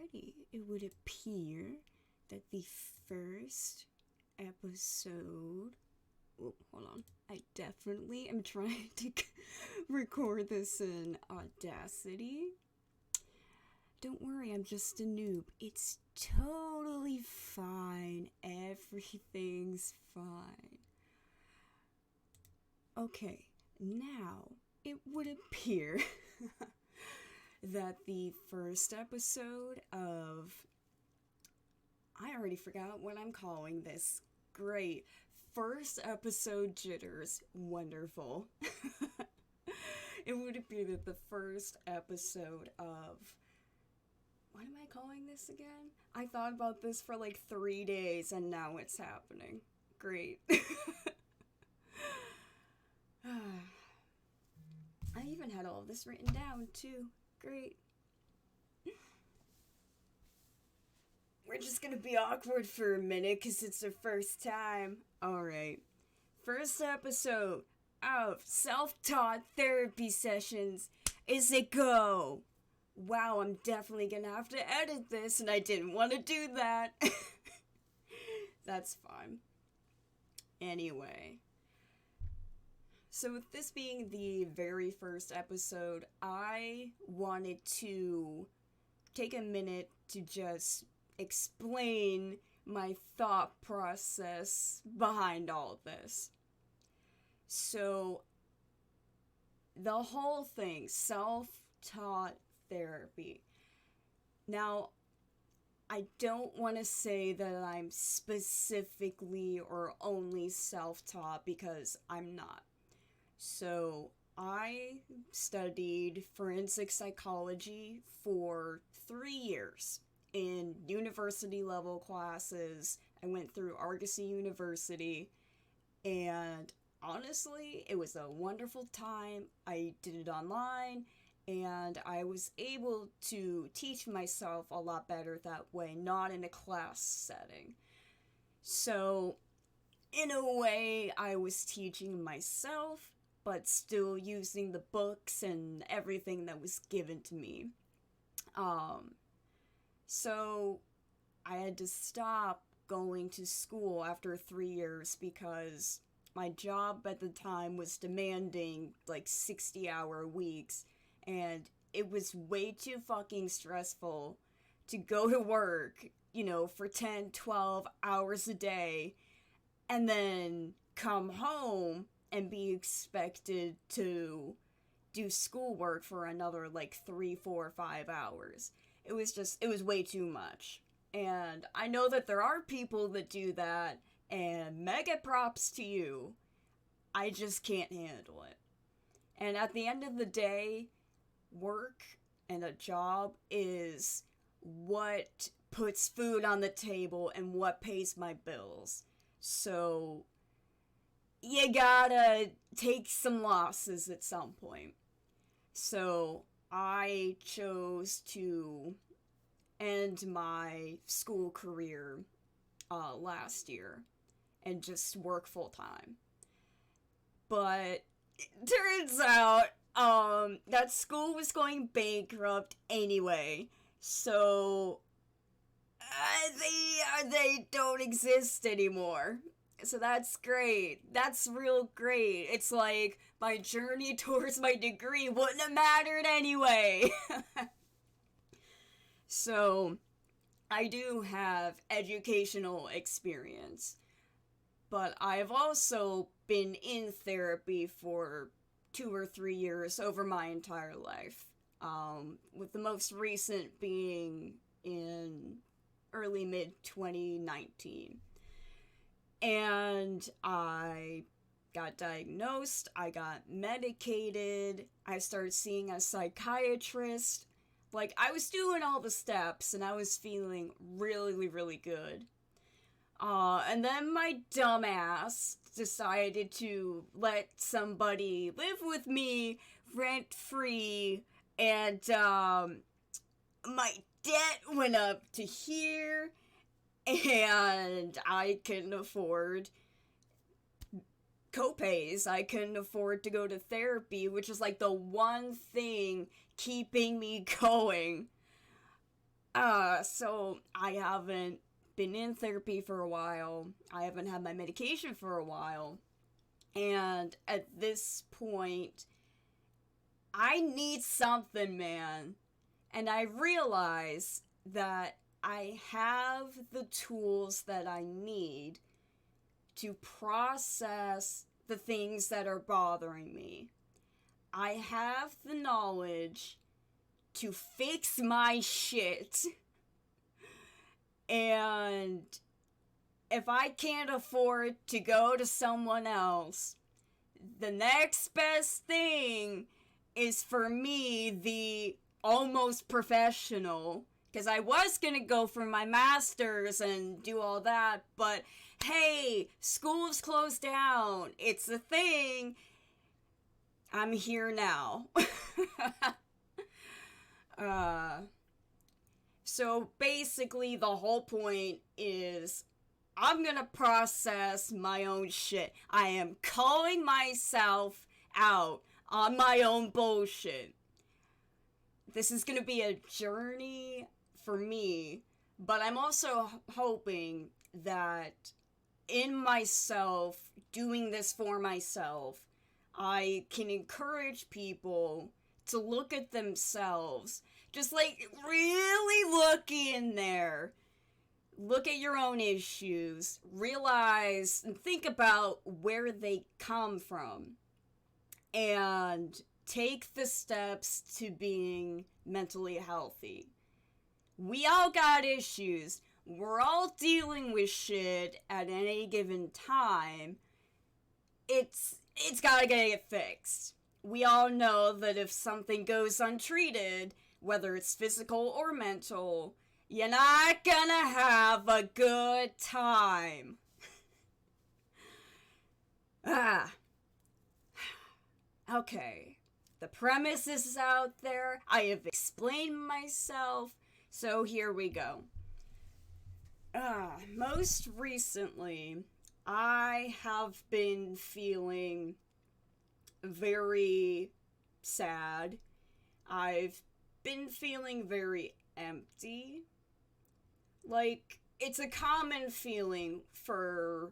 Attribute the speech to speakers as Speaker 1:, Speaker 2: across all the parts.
Speaker 1: Alrighty, it would appear that the first episode. Oh, hold on. I definitely am trying to record this in Audacity. Don't worry, I'm just a noob. It's totally fine. Everything's fine. Okay, now it would appear that the first episode of. I already forgot what I'm calling this. Great. First episode jitters. Wonderful. It would appear that the first episode of. What am I calling this again? I thought about this for like 3 days and now it's happening. Great. I even had all of this written down too. Great. We're just gonna be awkward for a minute because it's the first time. Alright. First episode of self-taught therapy sessions is a go. Wow, I'm definitely gonna have to edit this and I didn't want to do that. That's fine. Anyway. So with this being the very first episode, I wanted to take a minute to just explain my thought process behind all of this. So, the whole thing, self-taught therapy. Now, I don't want to say that I'm specifically or only self-taught because I'm not. So, I studied forensic psychology for 3 years. In university level classes. I went through Argosy University, and honestly, it was a wonderful time. I did it online, and I was able to teach myself a lot better that way, not in a class setting. So, in a way, I was teaching myself, but still using the books and everything that was given to me. So, I had to stop going to school after 3 years because my job at the time was demanding like 60-hour weeks, and it was way too fucking stressful to go to work, for 10, 12 hours a day, and then come home and be expected to do schoolwork for another like 3, 4, 5 hours. It was way too much. And I know that there are people that do that, and mega props to you. I just can't handle it. And at the end of the day, work and a job is what puts food on the table and what pays my bills. So, you gotta take some losses at some point. So, I chose to end my school career last year and just work full time. But it turns out that school was going bankrupt anyway, so they don't exist anymore. So that's great. That's real great. It's like my journey towards my degree wouldn't have mattered anyway. So, I do have educational experience, but I've also been in therapy for 2 or 3 years over my entire life, with the most recent being in early mid-2019. And I got diagnosed, I got medicated, I started seeing a psychiatrist. Like, I was doing all the steps, and I was feeling really, really good. And then my dumbass decided to let somebody live with me rent-free, and, my debt went up to here, and I couldn't afford copays. I couldn't afford to go to therapy, which is like the one thing keeping me going. So I haven't been in therapy for a while. I haven't had my medication for a while. And at this point, I need something, man. And I realize that I have the tools that I need to process the things that are bothering me. I have the knowledge to fix my shit. And if I can't afford to go to someone else, the next best thing is for me, the almost professional. Because I was going to go for my master's and do all that, but hey, school's closed down. It's a thing. I'm here now. So basically, the whole point is I'm gonna process my own shit. I am calling myself out on my own bullshit. This is gonna be a journey for me, but I'm also hoping that in myself, doing this for myself, I can encourage people to look at themselves. Just like really look in there. Look at your own issues. Realize and think about where they come from. And take the steps to being mentally healthy. We all got issues. We're all dealing with shit at any given time. It's gotta get fixed. We all know that if something goes untreated, whether it's physical or mental, you're not gonna have a good time. Okay. The premise is out there. I have explained myself. So here we go. Most recently, I have been feeling very sad. I've been feeling very empty. Like, it's a common feeling for,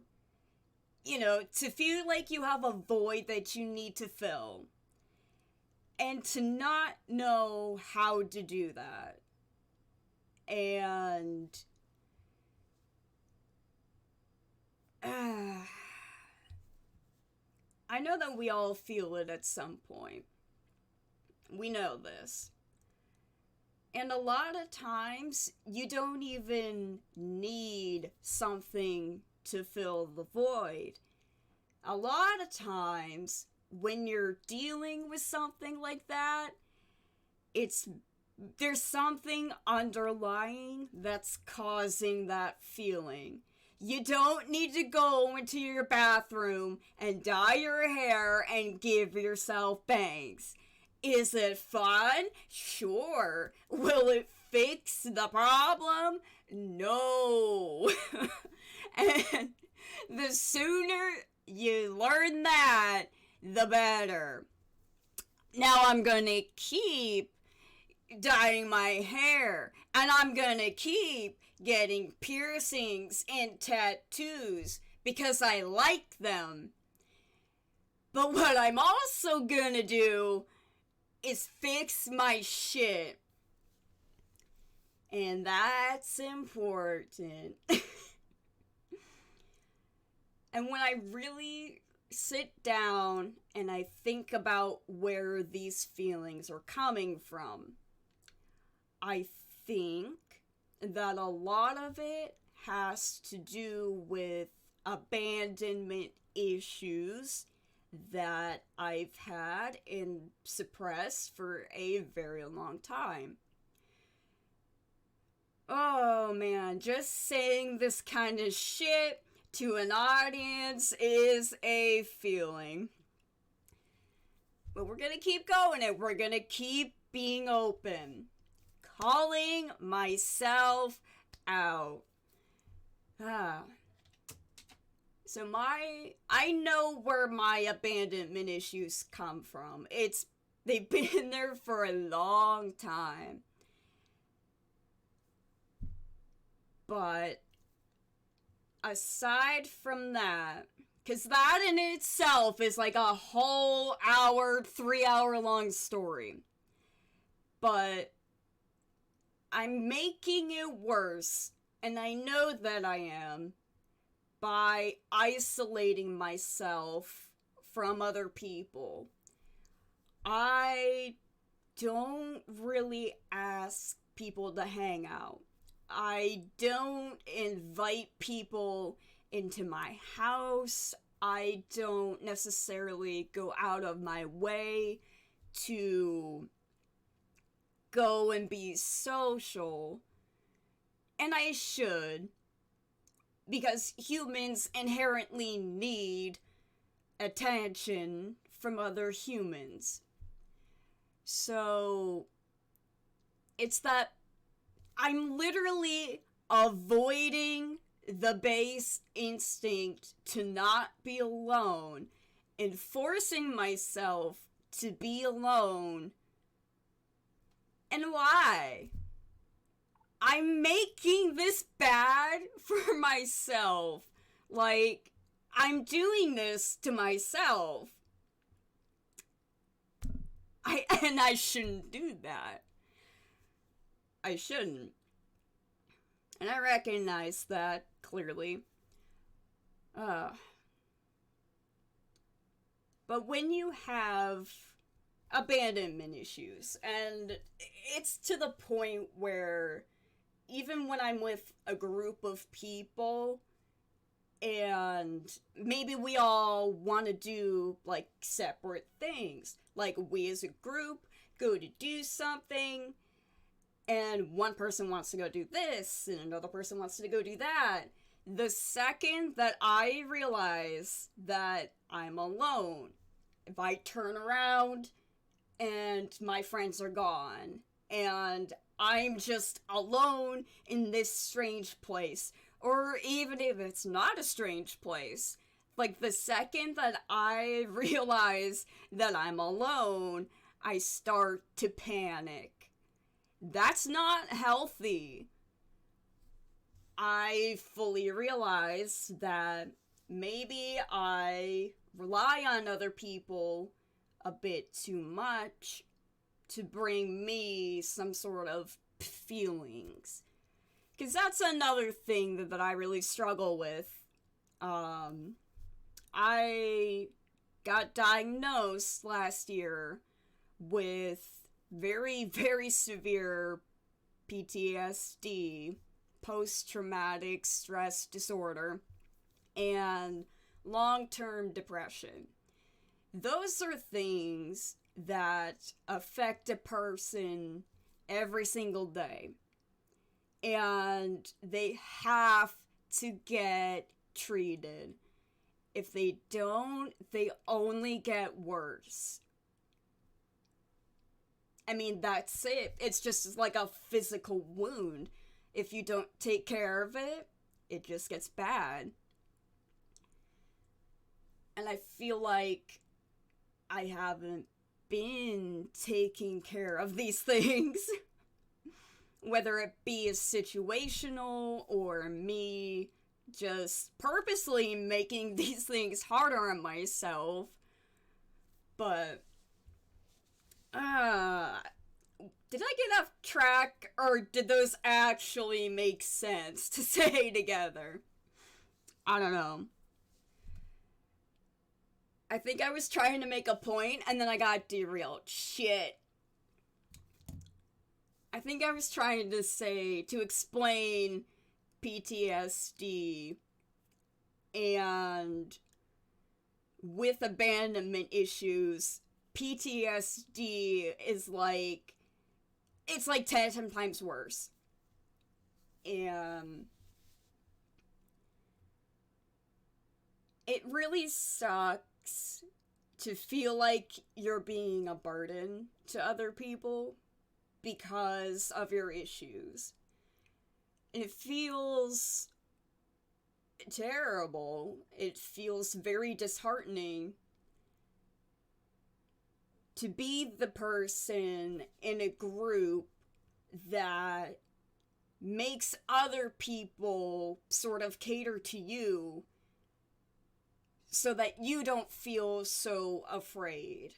Speaker 1: to feel like you have a void that you need to fill. And to not know how to do that. And I know that we all feel it at some point. We know this. And a lot of times, you don't even need something to fill the void. A lot of times, when you're dealing with something like that, there's something underlying that's causing that feeling. You don't need to go into your bathroom and dye your hair and give yourself bangs. Is it fun? Sure. Will it fix the problem? No. And the sooner you learn that, the better. Now I'm gonna keep dyeing my hair, and I'm gonna keep getting piercings and tattoos because I like them. But what I'm also gonna do is fix my shit. And that's important. And when I really sit down and I think about where these feelings are coming from, I think that a lot of it has to do with abandonment issues that I've had and suppressed for a very long time. Oh man, just saying this kind of shit to an audience is a feeling. But we're gonna keep going and we're gonna keep being open. Calling myself out. So I know where my abandonment issues come from. They've been there for a long time. But aside from that, because that in itself is like a whole hour, 3 hour long story. But I'm making it worse, and I know that I am, by isolating myself from other people. I don't really ask people to hang out. I don't invite people into my house. I don't necessarily go out of my way to go and be social. And I should, because humans inherently need attention from other humans. So it's that I'm literally avoiding the base instinct to not be alone and forcing myself to be alone. And why? I'm making this bad for myself. Like, I'm doing this to myself. And I shouldn't do that. I shouldn't. And I recognize that clearly. But when you have abandonment issues, and it's to the point where even when I'm with a group of people, and maybe we all want to do, like, separate things. Like, we as a group go to do something, and one person wants to go do this, and another person wants to go do that. The second that I realize that I'm alone, if I turn around and my friends are gone, and I'm just alone in this strange place, or even if it's not a strange place, like the second that I realize that I'm alone, I start to panic. That's not healthy. I fully realize that maybe I rely on other people a bit too much to bring me some sort of feelings. Because that's another thing that I really struggle with. I got diagnosed last year with very, very severe PTSD, post-traumatic stress disorder, and long-term depression. Those are things that affect a person every single day. And they have to get treated. If they don't, they only get worse. I mean, that's it. It's just like a physical wound. If you don't take care of it, it just gets bad. And I feel like I haven't been taking care of these things. Whether it be situational or me just purposely making these things harder on myself. But, did I get off track, or did those actually make sense to say together? I don't know. I think I was trying to make a point, and then I got derailed. Shit. I think I was trying to explain PTSD, and with abandonment issues, PTSD is like, it's like 10 times worse. And it really sucks to feel like you're being a burden to other people because of your issues. It feels terrible. It feels very disheartening to be the person in a group that makes other people sort of cater to you so that you don't feel so afraid,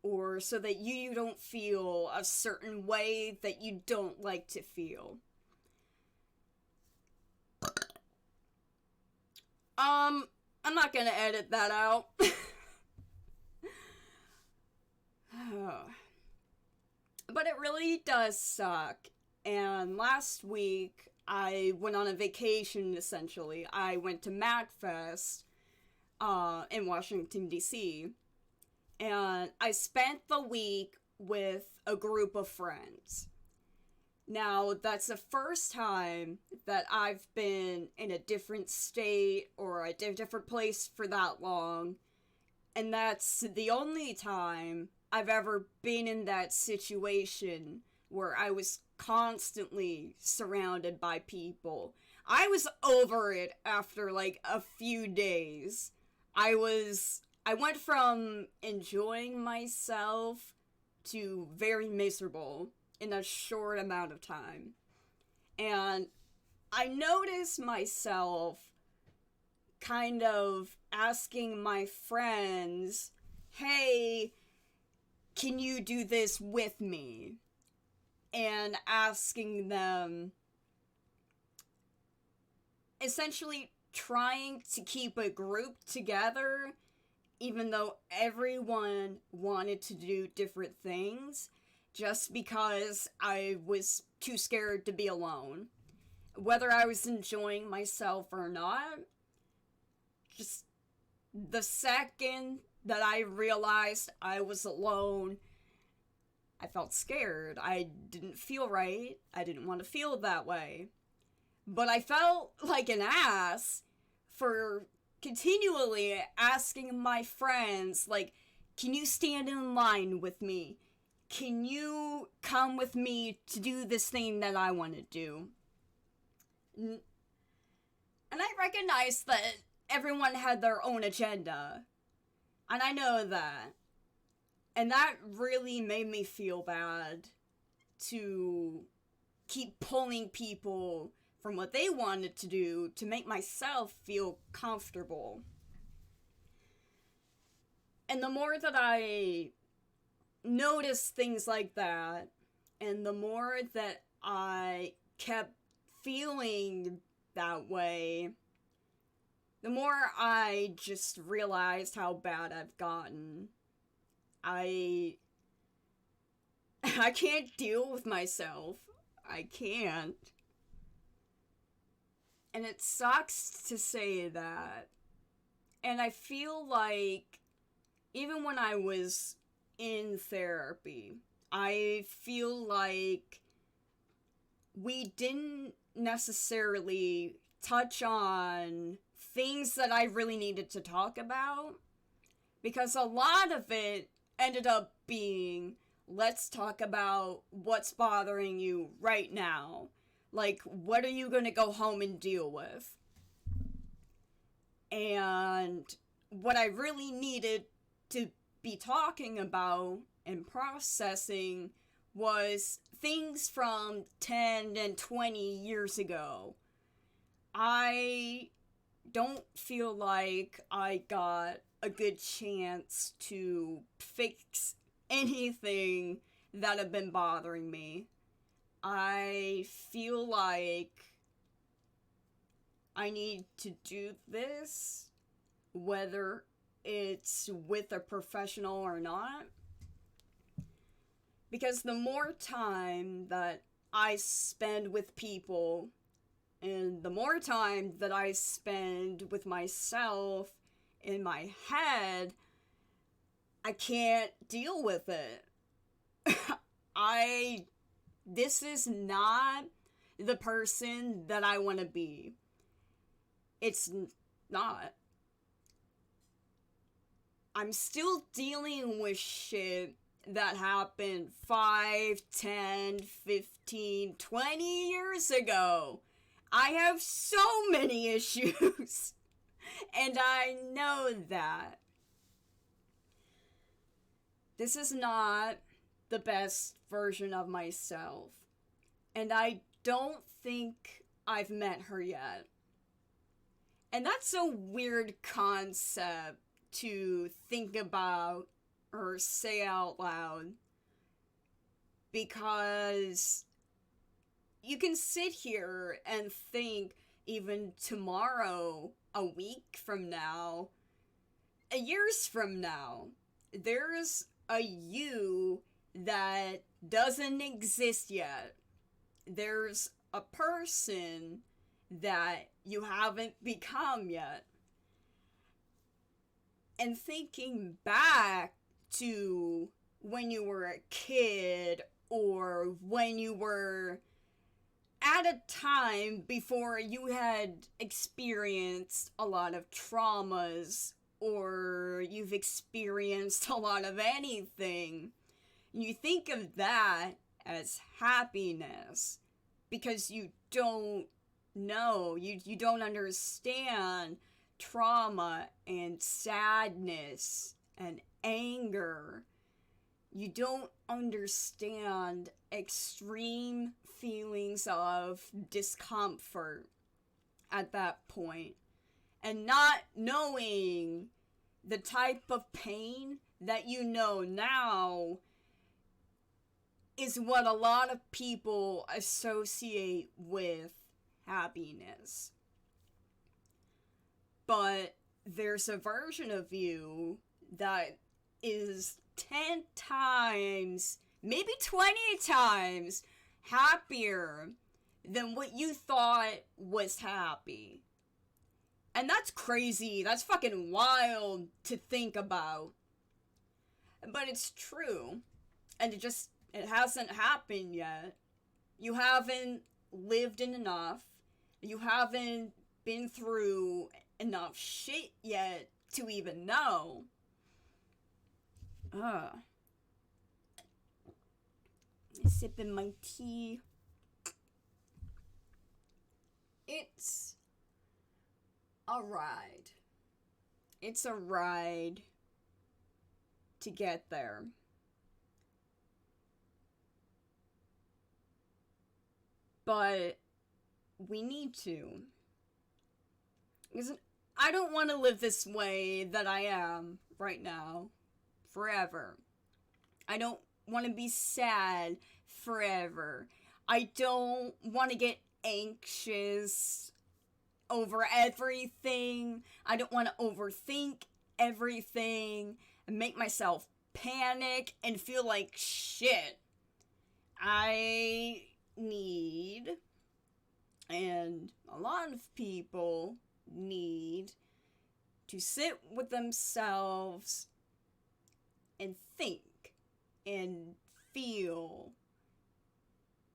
Speaker 1: or so that you don't feel a certain way that you don't like to feel. I'm not gonna edit that out. But it really does suck. And last week, I went on a vacation, essentially. I went to MagFest in Washington, D.C. And I spent the week with a group of friends. Now, that's the first time that I've been in a different state or a different place for that long. And that's the only time I've ever been in that situation where I was constantly surrounded by people. I was over it after like a few days. I went from enjoying myself to very miserable in a short amount of time. And I noticed myself kind of asking my friends, hey, can you do this with me? And asking them, essentially trying to keep a group together, even though everyone wanted to do different things, just because I was too scared to be alone. Whether I was enjoying myself or not, just the second that I realized I was alone, I felt scared. I didn't feel right. I didn't want to feel that way. But I felt like an ass for continually asking my friends, like, can you stand in line with me? Can you come with me to do this thing that I want to do? And I recognized that everyone had their own agenda. And I know that. And that really made me feel bad to keep pulling people from what they wanted to do to make myself feel comfortable. And the more that I noticed things like that, and the more that I kept feeling that way, the more I just realized how bad I've gotten. I can't deal with myself. I can't. And it sucks to say that. And I feel like even when I was in therapy, I feel like we didn't necessarily touch on things that I really needed to talk about, because a lot of it ended up being, let's talk about what's bothering you right now. Like, what are you going to go home and deal with? And what I really needed to be talking about and processing was things from 10 and 20 years ago. I don't feel like I got a good chance to fix anything that had been bothering me. I feel like I need to do this, whether it's with a professional or not. Because the more time that I spend with people, and the more time that I spend with myself in my head, I can't deal with it. This is not the person that I want to be. It's not. I'm still dealing with shit that happened 5, 10, 15, 20 years ago. I have so many issues. And I know that. This is not the best version of myself. And I don't think I've met her yet. And that's a weird concept to think about or say out loud. Because you can sit here and think even tomorrow, a week from now, years from now, there's a you that doesn't exist yet. There's a person that you haven't become yet. And thinking back to when you were a kid or when you were at a time before you had experienced a lot of traumas or you've experienced a lot of anything, you think of that as happiness because you don't know, you don't understand trauma and sadness and anger. You don't understand extreme feelings of discomfort at that point. And not knowing the type of pain that you know now is what a lot of people associate with happiness. But there's a version of you that is 10 times, maybe 20 times happier than what you thought was happy. And that's crazy. That's fucking wild to think about. But it's true. And it hasn't happened yet. You haven't lived in enough. You haven't been through enough shit yet to even know. Sipping my tea. It's a ride. It's a ride to get there. But we need to. Because I don't want to live this way that I am right now forever. I don't want to be sad forever. I don't want to get anxious over everything. I don't want to overthink everything and make myself panic and feel like shit. I need, and a lot of people need, to sit with themselves and think and feel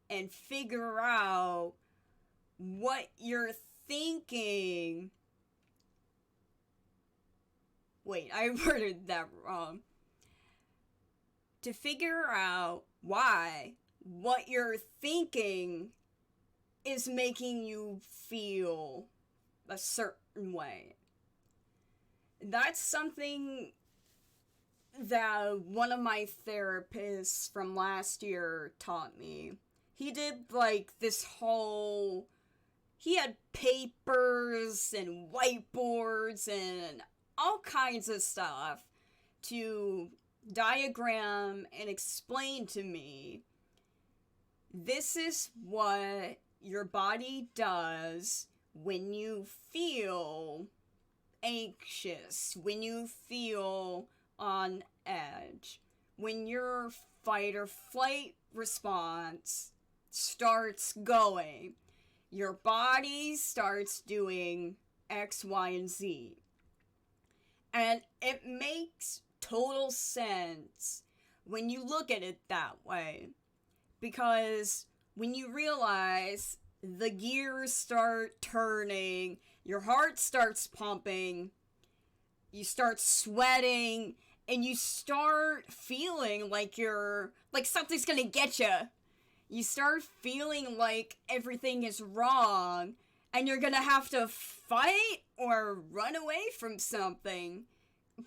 Speaker 1: and figure out what you're thinking. Wait, I worded that wrong. To figure out why what you're thinking is making you feel a certain way. That's something that one of my therapists from last year taught me. He did this whole... He had papers and whiteboards and all kinds of stuff to diagram and explain to me, this is what your body does when you feel anxious, when you feel on edge, when your fight or flight response starts going. Your body starts doing X, Y, and Z. And it makes total sense when you look at it that way. Because when you realize the gears start turning, your heart starts pumping, you start sweating, and you start feeling like something's gonna get you. You start feeling like everything is wrong, and you're gonna have to fight or run away from something.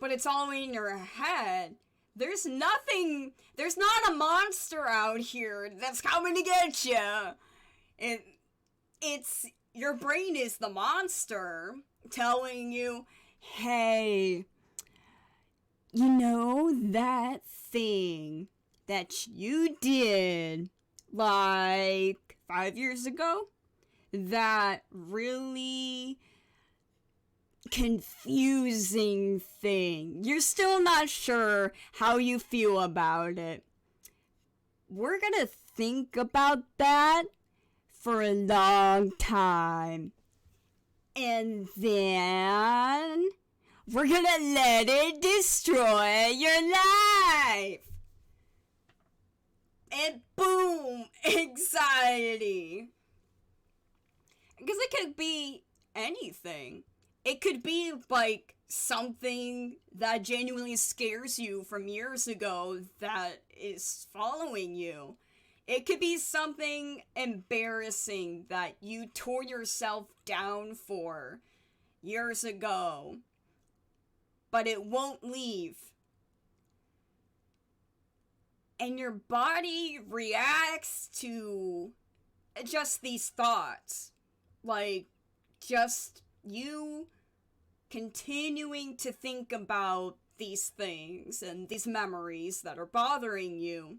Speaker 1: But it's all in your head. There's not a monster out here that's coming to get you. It, it's your brain is the monster telling you, hey, you know that thing that you did like 5 years ago? That really confusing thing. You're still not sure how you feel about it. We're gonna think about that for a long time. And then we're gonna let it destroy your life. And boom, anxiety. Because it could be anything. It could be like something that genuinely scares you from years ago that is following you. It could be something embarrassing that you tore yourself down for years ago, but it won't leave. And your body reacts to just these thoughts. Like, just you continuing to think about these things and these memories that are bothering you.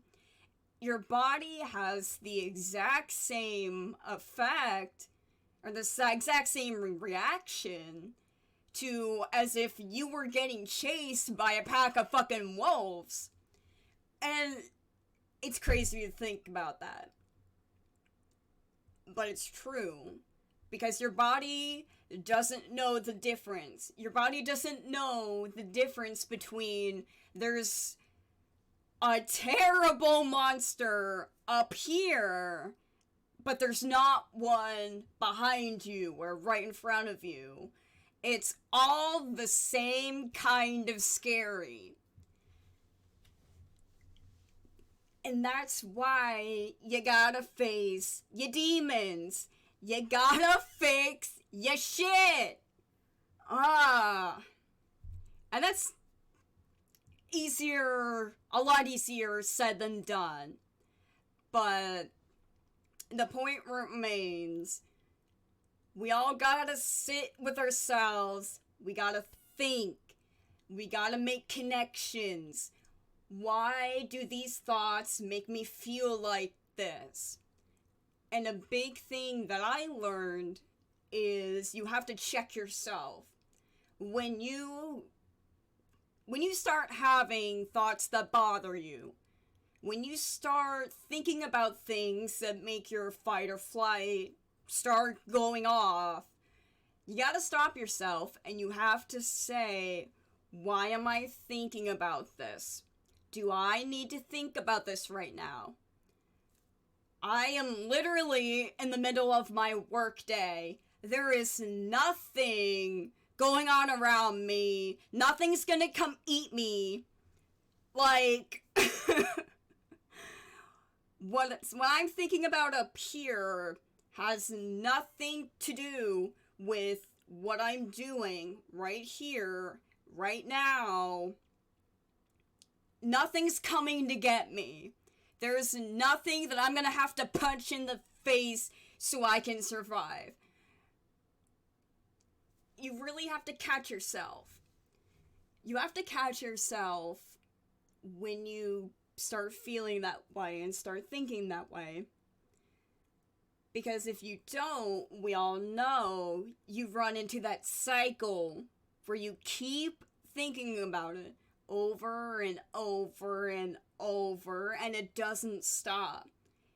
Speaker 1: Your body has the exact same effect, or the exact same reaction to as if you were getting chased by a pack of fucking wolves. And it's crazy to think about that. But it's true. Because your body doesn't know the difference. Your body doesn't know the difference between there's a terrible monster up here, but there's not one behind you or right in front of you. It's all the same kind of scary. And that's why you gotta face your demons. You gotta fix your shit. And that's a lot easier said than done. But the point remains, we all gotta sit with ourselves. We gotta think. We gotta make connections. Why do these thoughts make me feel like this? And a big thing that I learned is you have to check yourself. When you start having thoughts that bother you, when you start thinking about things that make your fight or flight start going off, you gotta stop yourself and you have to say, why am I thinking about this? Do I need to think about this right now? I am literally in the middle of my work day. There is nothing going on around me. Nothing's gonna come eat me. Like, what I'm thinking about up here has nothing to do with what I'm doing right here, right now. Nothing's coming to get me. There's nothing that I'm gonna have to punch in the face so I can survive. You really have to catch yourself. You have to catch yourself when you start feeling that way and start thinking that way. Because if you don't, we all know you run into that cycle where you keep thinking about it over and over and over, and it doesn't stop.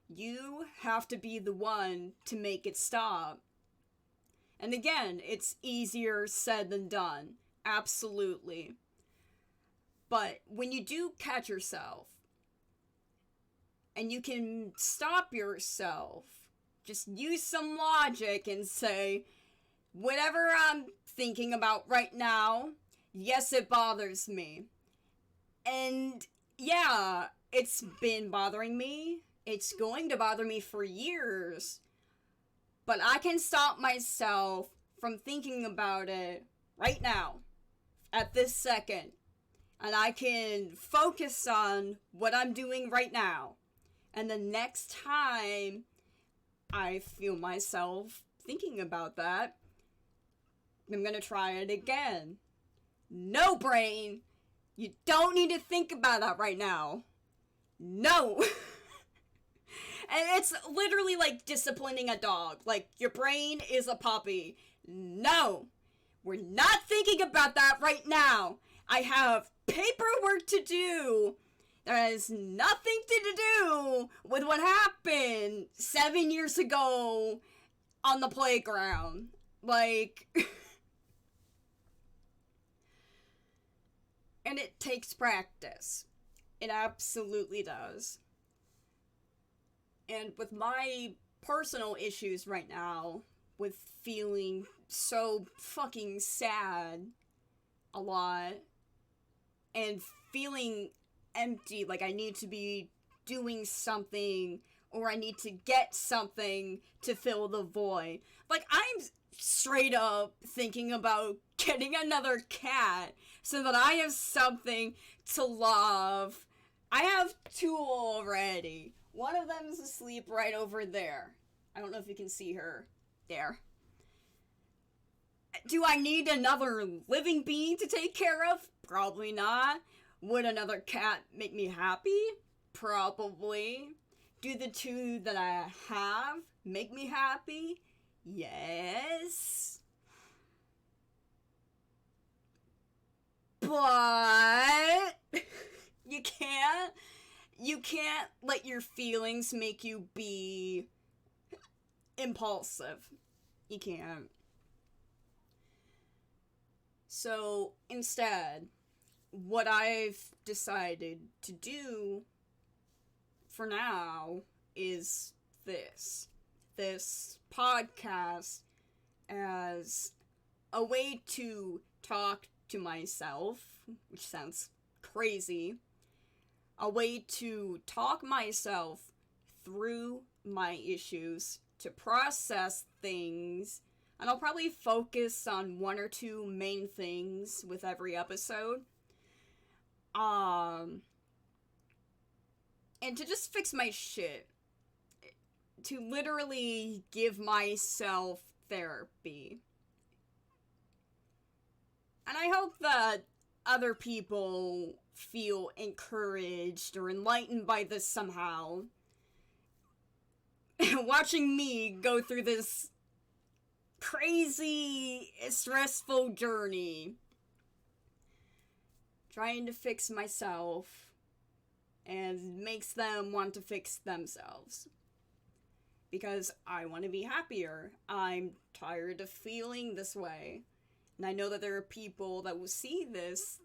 Speaker 1: You have to be the one to make it stop. And again, it's easier said than done. Absolutely. But when you do catch yourself, and you can stop yourself, just use some logic and say, whatever I'm thinking about right now, yes, it bothers me. And yeah, it's been bothering me. It's going to bother me for years. But I can stop myself from thinking about it right now, at this second. And I can focus on what I'm doing right now. And the next time I feel myself thinking about that. I'm gonna try it again. No, brain! You don't need to think about that right now. No! And it's literally like disciplining a dog. Like, your brain is a puppy. No! We're not thinking about that right now. I have paperwork to do that has nothing to do with what happened 7 years ago on the playground. Like... And it takes practice. It absolutely does. And with my personal issues right now, with feeling so fucking sad a lot, and feeling empty, like I need to be doing something, or I need to get something to fill the void. Like, I'm straight up thinking about getting another cat so that I have something to love. I have 2 already. One of them is asleep right over there. I don't know if you can see her. There. Do I need another living being to take care of? Probably not. Would another cat make me happy? Probably. Do the 2 that I have make me happy? Yes. But you can't let your feelings make you be impulsive. You can't. So instead, what I've decided to do for now is this podcast as a way to talk to myself, which sounds crazy, a way to talk myself through my issues, to process things, and I'll probably focus on 1 or 2 main things with every episode. And to just fix my shit. To literally give myself therapy. And I hope that other people feel encouraged or enlightened by this somehow. Watching me go through this crazy, stressful journey. Trying to fix myself and makes them want to fix themselves. Because I want to be happier. I'm tired of feeling this way. And I know that there are people that will see this,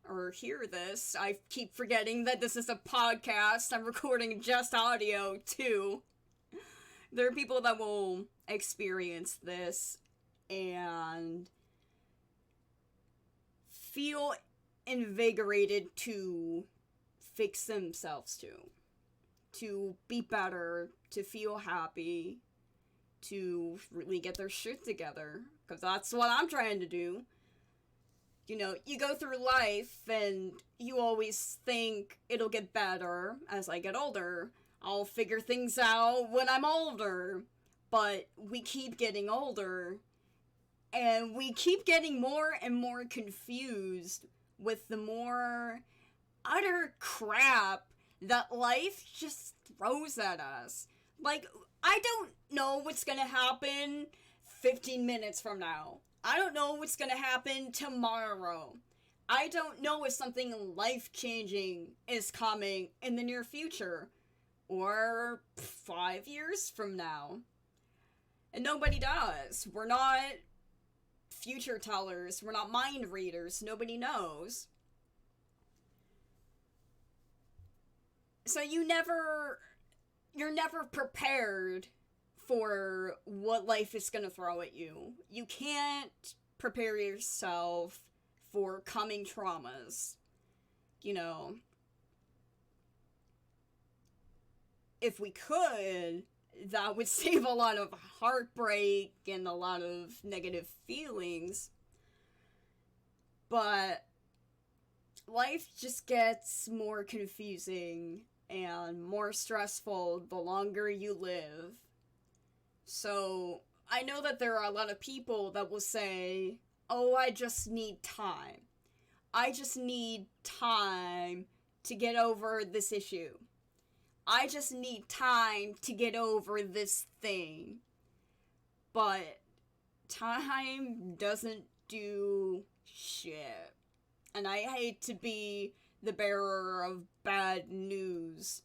Speaker 1: or hear this. I keep forgetting that this is a podcast. I'm recording just audio, too. There are people that will experience this and feel invigorated to fix themselves too. To be better, to feel happy, to really get their shit together. Because that's what I'm trying to do. You know, you go through life and you always think it'll get better as I get older. I'll figure things out when I'm older. But we keep getting older. And we keep getting more and more confused with the more utter crap that life just throws at us. Like, I don't know what's gonna happen 15 minutes from now. I don't know what's gonna happen tomorrow. I don't know if something life-changing is coming in the near future. Or 5 years from now. And nobody does. We're not future tellers. We're not mind readers. Nobody knows. So you're never prepared for what life is gonna throw at you. You can't prepare yourself for coming traumas. You know, if we could, that would save a lot of heartbreak and a lot of negative feelings. But life just gets more confusing and more stressful the longer you live. So, I know that there are a lot of people that will say, oh, I just need time. I just need time to get over this issue. I just need time to get over this thing. But time doesn't do shit. And I hate to be the bearer of bad news,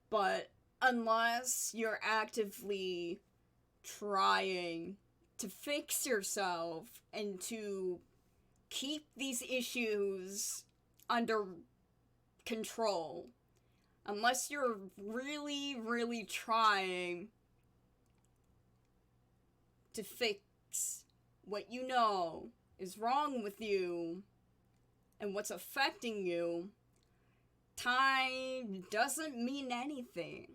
Speaker 1: but unless you're actively trying to fix yourself and to keep these issues under control, unless you're really, really trying to fix what you know is wrong with you and what's affecting you, time doesn't mean anything.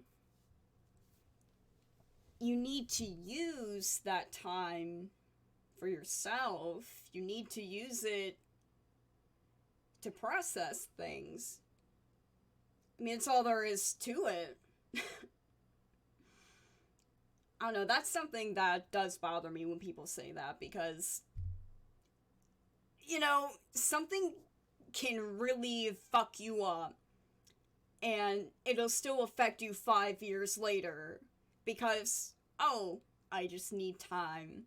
Speaker 1: You need to use that time for yourself. You need to use it to process things. I mean, it's all there is to it. I don't know, that's something that does bother me when people say that, because, you know, something can really fuck you up, and it'll still affect you 5 years later, because, oh, I just need time.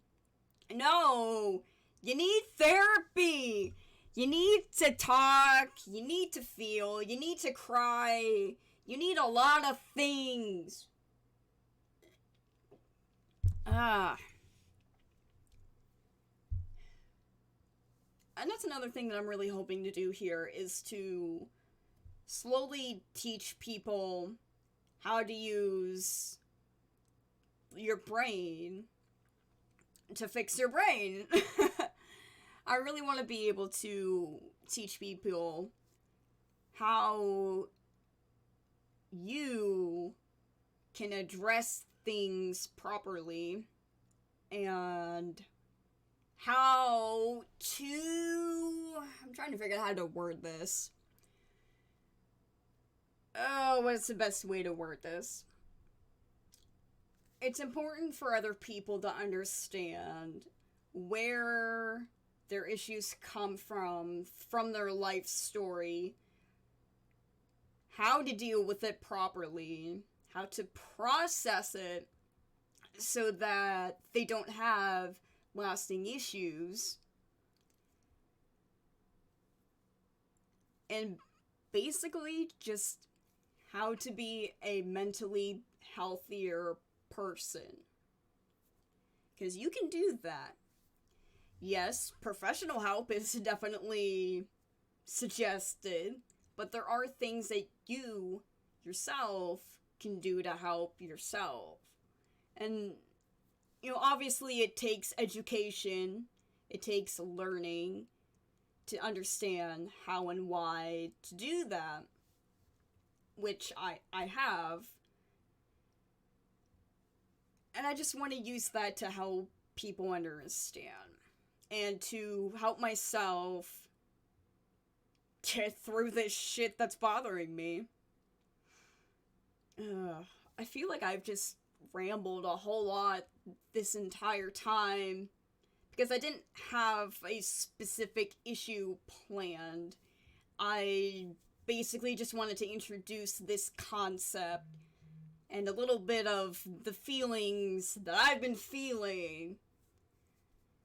Speaker 1: No! You need therapy! You need to talk, you need to feel, you need to cry, you need a lot of things. And that's another thing that I'm really hoping to do here, is to slowly teach people how to use your brain to fix your brain. I really want to be able to teach people how you can address things properly and how to... I'm trying to figure out how to word this. Oh, what's the best way to word this? It's important for other people to understand where their issues come from their life story, how to deal with it properly, how to process it so that they don't have lasting issues, and basically just how to be a mentally healthier person. Because you can do that. Yes, professional help is definitely suggested, but there are things that you yourself can do to help yourself. And, you know, obviously it takes education, it takes learning to understand how and why to do that, which I have. And I just want to use that to help people understand, and to help myself get through this shit that's bothering me. I feel like I've just rambled a whole lot this entire time, because I didn't have a specific issue planned. I basically just wanted to introduce this concept and a little bit of the feelings that I've been feeling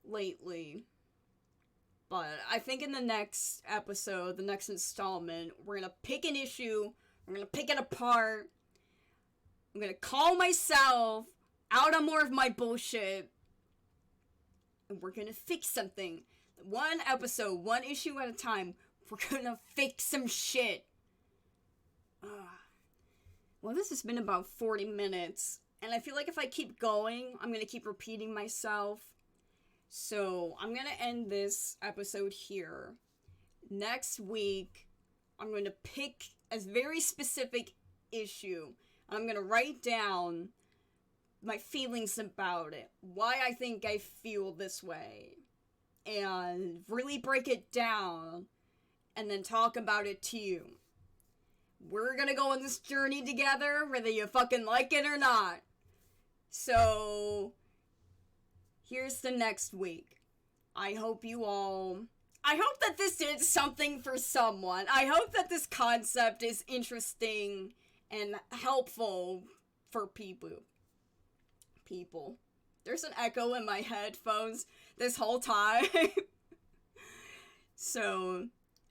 Speaker 1: lately. But I think in the next episode, the next installment, we're gonna pick an issue, we're gonna pick it apart, I'm gonna call myself out on more of my bullshit, and we're gonna fix something. One episode, one issue at a time, we're gonna fix some shit. Well, this has been about 40 minutes, and I feel like if I keep going, I'm gonna keep repeating myself. So, I'm gonna end this episode here. Next week, I'm gonna pick a very specific issue. I'm gonna write down my feelings about it, why I think I feel this way, and really break it down, and then talk about it to you. We're gonna go on this journey together, whether you fucking like it or not. So, here's the next week. I hope that this did something for someone. I hope that this concept is interesting and helpful for people. There's an echo in my headphones this whole time. So,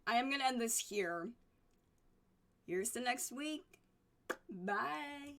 Speaker 1: I am gonna end this here. Here's the next week. Bye.